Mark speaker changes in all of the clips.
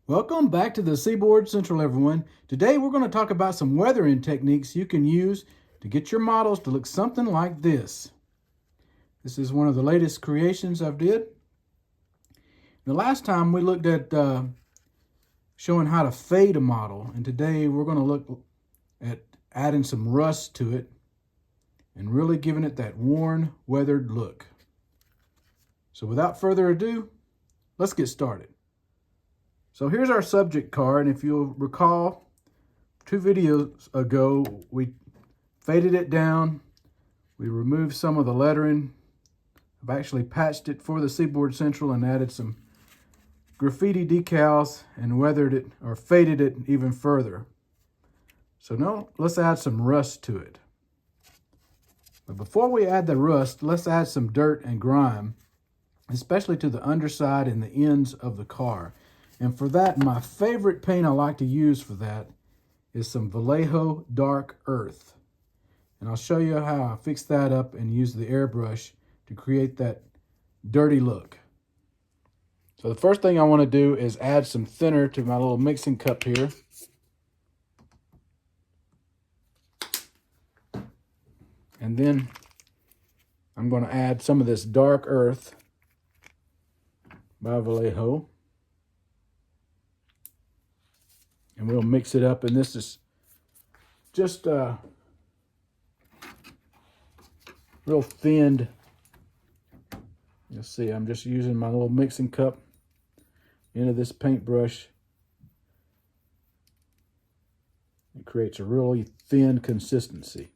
Speaker 1: Welcome back to the Seaboard Central, everyone. Today we're going to talk about some weathering techniques you can use to get your models to look something like this. This is one of the latest creations I've did. The last time we looked at showing how to fade a model, and today we're going to look at adding some rust to it and really giving it that worn, weathered look. So without further ado, let's get started. So here's our subject card, and if you'll recall, 2 videos ago, we faded it down, we removed some of the lettering. I've actually patched it for the Seaboard Central and added some graffiti decals and weathered it, or faded it even further. So now let's add some rust to it. But before we add the rust, let's add some dirt and grime, especially to the underside and the ends of the car. And for that, my favorite paint I like to use for that is some Vallejo Dark Earth. And I'll show you how I fix that up and use the airbrush to create that dirty look. So the first thing I want to do is add some thinner to my little mixing cup here. And then I'm going to add some of this Dark Earth by Vallejo. And we'll mix it up, and this is just real thinned. You'll see I'm just using my little mixing cup into this paintbrush. It creates a really thin consistency.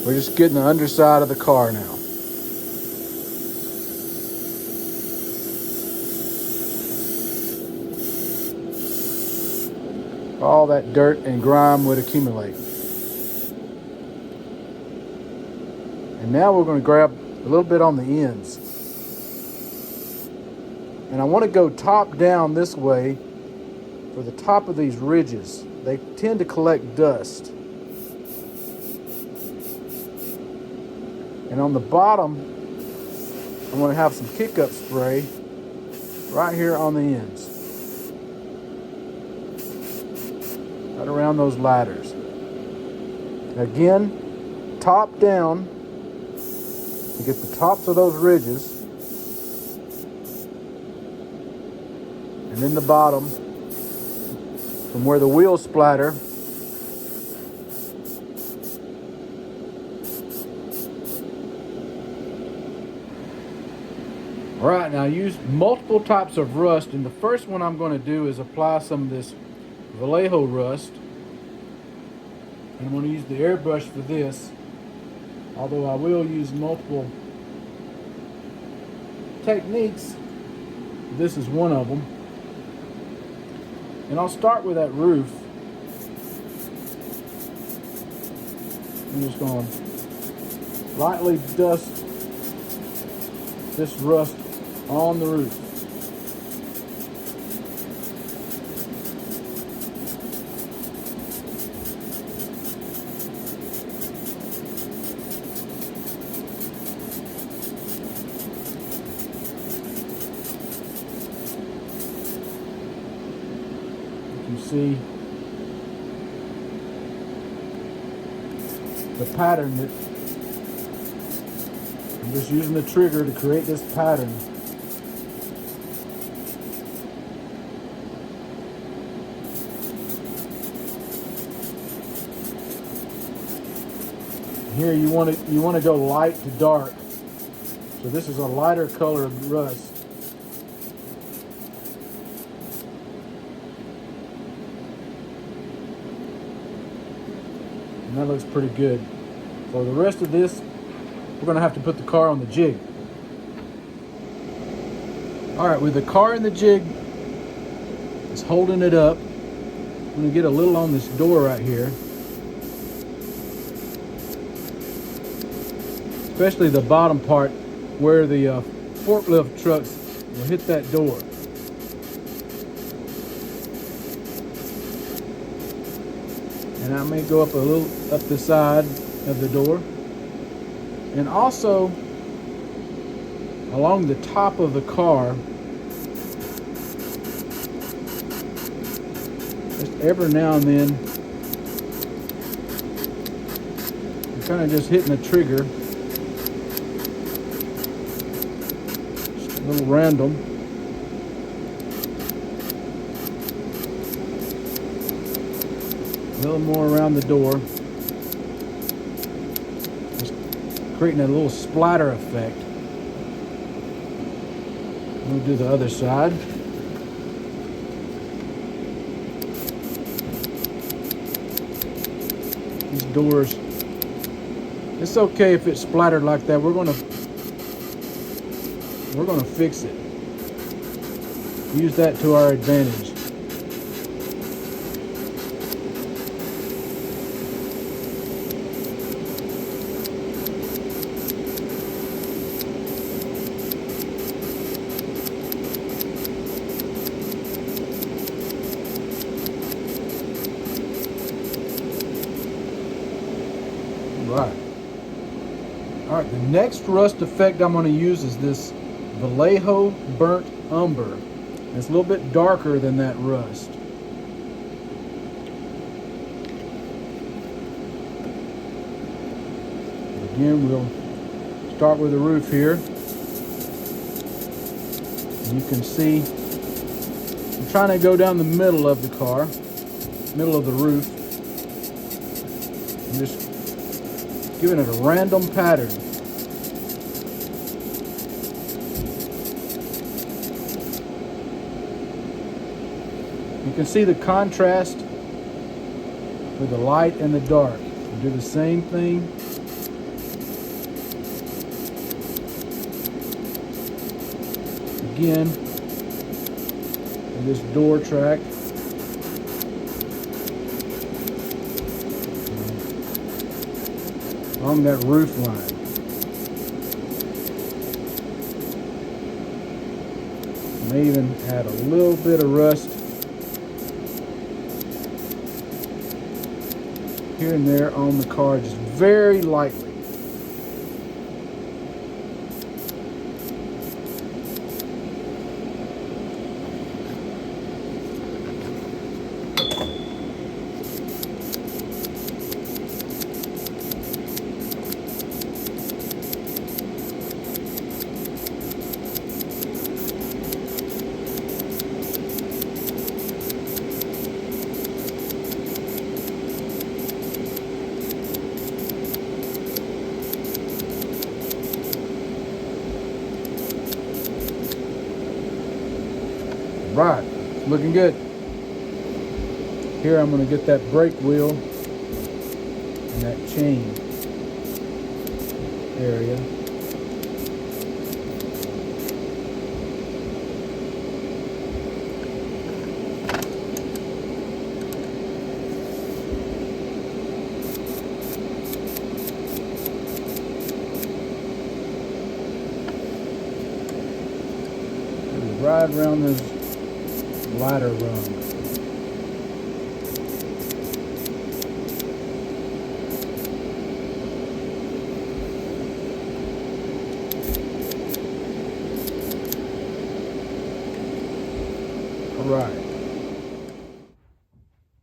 Speaker 1: We're just getting the underside of the car now. All that dirt and grime would accumulate. And now we're going to grab a little bit on the ends. And I want to go top down this way for the top of these ridges. They tend to collect dust. And on the bottom, I'm going to have some kick-up spray right here on the ends. Right around those ladders. Again, top down to get the tops of those ridges. And then the bottom, from where the wheels splatter, all right, now I use multiple types of rust, and the first one I'm going to do is apply some of this Vallejo rust. And I'm going to use the airbrush for this, although I will use multiple techniques. This is one of them. And I'll start with that roof. I'm just going to lightly dust this rust on the roof. You can see the pattern that I'm just using the trigger to create this pattern. Here you want to go light to dark. So this is a lighter colored rust. And that looks pretty good. For the rest of this, we're going to have to put the car on the jig. All right, with the car in the jig, it's holding it up. I'm going to get a little on this door right here. Especially the bottom part where the forklift trucks will hit that door. And I may go up a little up the side of the door. And also along the top of the car, just every now and then, I'm kind of just hitting the trigger. Just a little random. A little more around the door. Just creating a little splatter effect. We'll do the other side. These doors, it's okay if it's splattered like that. We're gonna fix it. Use that to our advantage. All right, the next rust effect I'm going to use is this Vallejo Burnt Umber. It's a little bit darker than that rust. Again, we'll start with the roof here. And you can see I'm trying to go down the middle of the car, middle of the roof. I'm just giving it a random pattern. You can see the contrast with the light and the dark. We'll do the same thing. Again, in this door track. Along that roof line. May even add a little bit of rust here and there on the car, just very lightly. Right, looking good. Here I'm going to get that brake wheel and that chain area. Right around this ladder rung.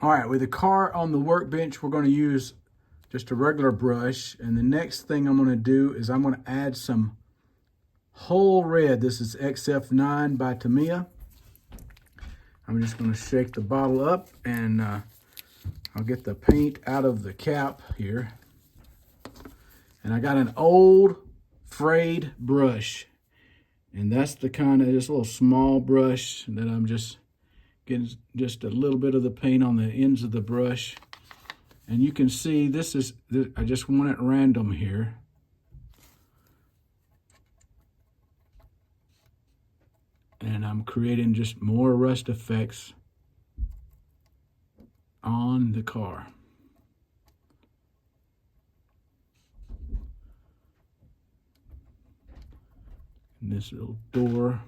Speaker 1: All right, with the car on the workbench, we're going to use just a regular brush. And the next thing I'm going to do is I'm going to add some whole red. This is XF9 by Tamiya. I'm just going to shake the bottle up and I'll get the paint out of the cap here. And I got an old frayed brush. And that's the kind of, just a little small brush that I'm just getting just a little bit of the paint on the ends of the brush. And you can see this is, I just want it random here. And I'm creating just more rust effects on the car. And this little door.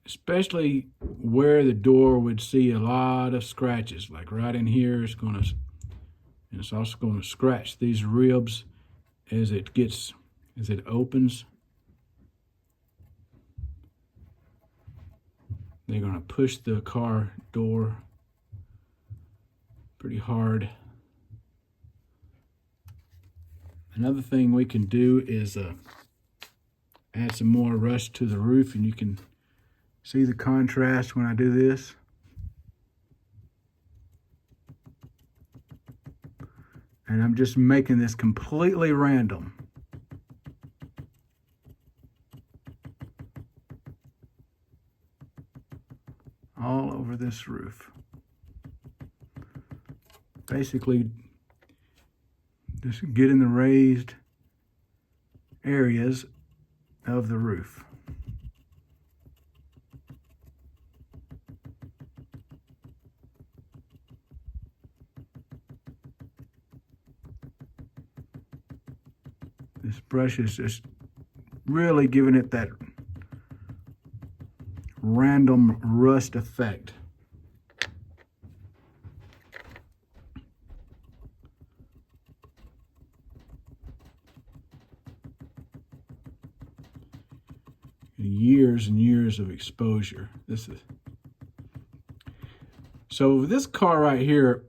Speaker 1: especially where the door would see a lot of scratches, like right in here. It's also going to scratch these ribs as it opens. They're going to push the car door pretty hard. Another thing we can do is add some more rust to the roof, and you can see the contrast when I do this. And I'm just making this completely random. All over this roof. Basically, just getting the raised areas of the roof. This brush is just really giving it that random rust effect. Years and years of exposure. So this car right here,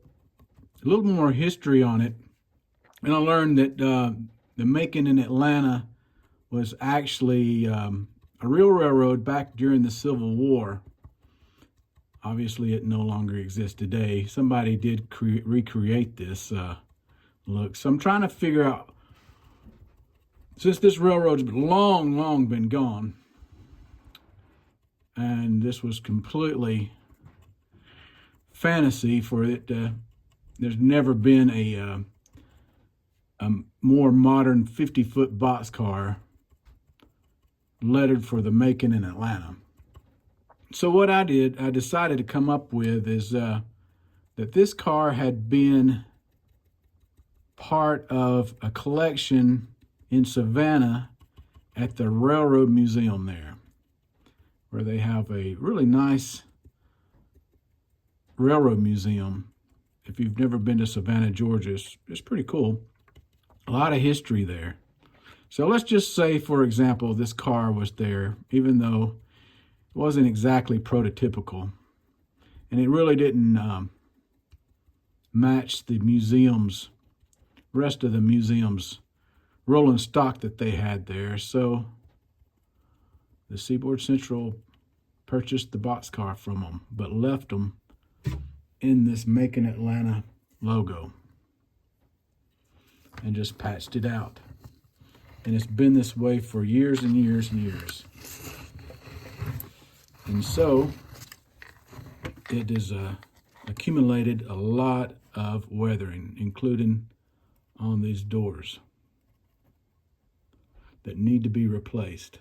Speaker 1: a little more history on it, and I learned that the Macon in Atlanta was actually a real railroad back during the Civil War. Obviously, it no longer exists today. Somebody did recreate this look. So I'm trying to figure out, since this railroad's long been gone, and this was completely fantasy for it. There's never been a more modern 50-foot boxcar lettered for the Macon in Atlanta. So what I decided to come up with is that this car had been part of a collection in Savannah at the Railroad Museum there, where they have a really nice railroad museum. If you've never been to Savannah, Georgia, it's pretty cool. A lot of history there. So let's just say, for example, this car was there, even though it wasn't exactly prototypical, and it really didn't match the rest of the museum's rolling stock that they had there. So the Seaboard Central purchased the boxcar from them, but left them in this Macon Atlanta logo and just patched it out. And it's been this way for years and years and years. And so it has accumulated a lot of weathering, including on these doors, that need to be replaced.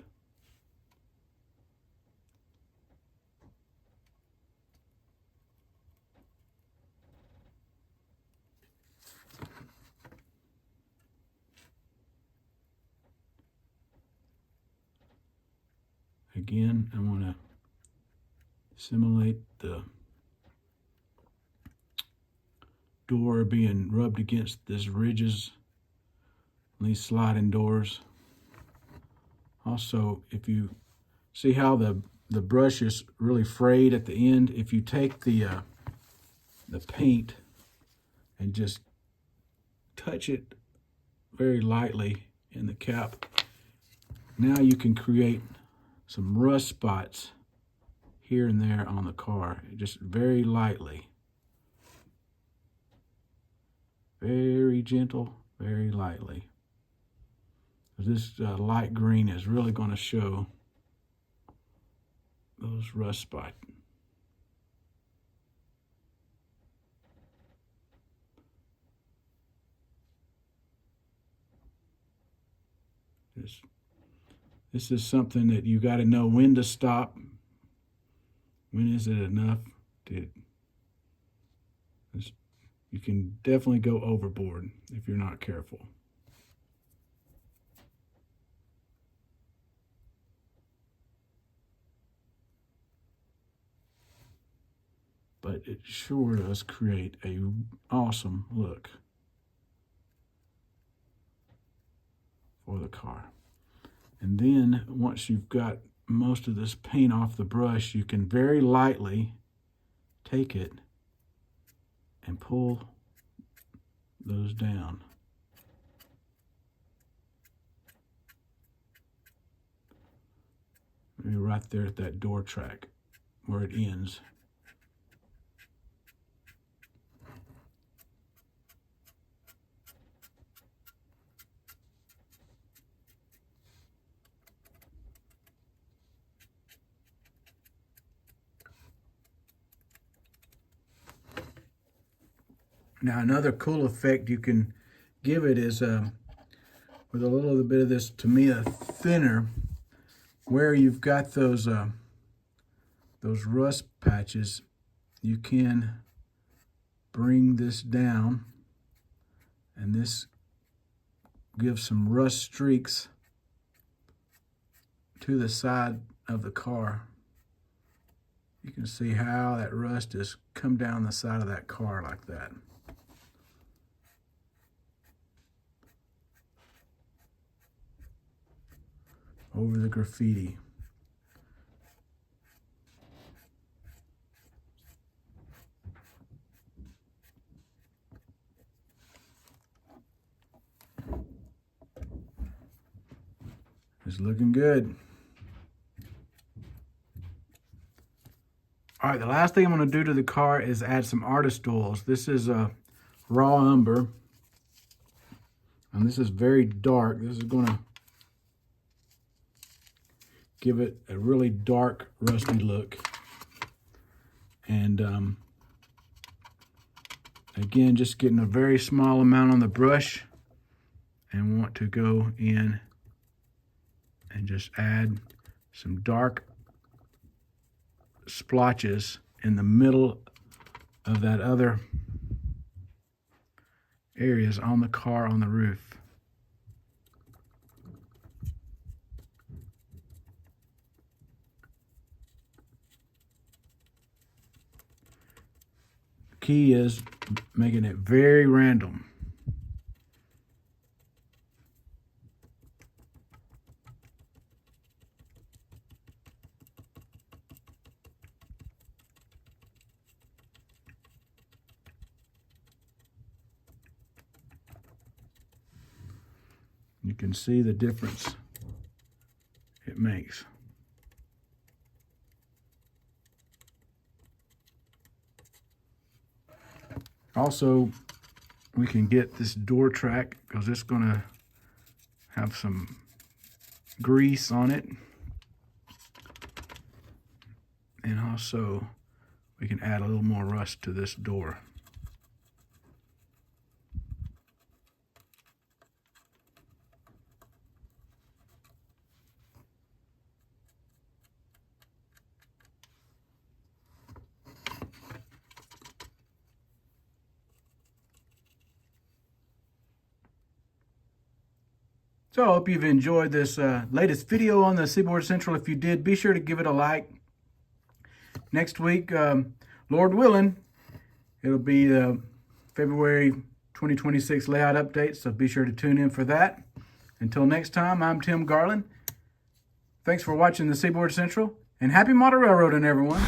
Speaker 1: Again, I want to simulate the door being rubbed against these ridges, these sliding doors. Also, if you see how the brush is really frayed at the end, if you take the paint and just touch it very lightly in the cap, now you can create some rust spots here and there on the car, just very lightly. Very gentle, very lightly. This light green is really going to show those rust spots. This is something that you got to know when to stop. When is it enough? You can definitely go overboard if you're not careful. but it sure does create a awesome look for the car. And then once you've got most of this paint off the brush, you can very lightly take it and pull those down. Maybe right there at that door track where it ends. Now another cool effect you can give it is with a little bit of this Tamiya thinner, where you've got those rust patches, you can bring this down, and this gives some rust streaks to the side of the car. You can see how that rust has come down the side of that car like that. Over the graffiti. It's looking good. All right, the last thing I'm going to do to the car is add some artist oils. This is a raw umber, and this is very dark. This is going to give it a really dark, rusty look. And again, just getting a very small amount on the brush, and want to go in and just add some dark splotches in the middle of that other areas on the car, on the roof. Key is making it very random. You can see the difference it makes. Also, we can get this door track, because it's going to have some grease on it. And also, we can add a little more rust to this door. So I hope you've enjoyed this latest video on the Seaboard Central. If you did, be sure to give it a like. Next week, Lord willing, it'll be the February 2026 layout update, so be sure to tune in for that. Until next time, I'm Tim Garland. Thanks for watching the Seaboard Central, and happy model railroading, everyone.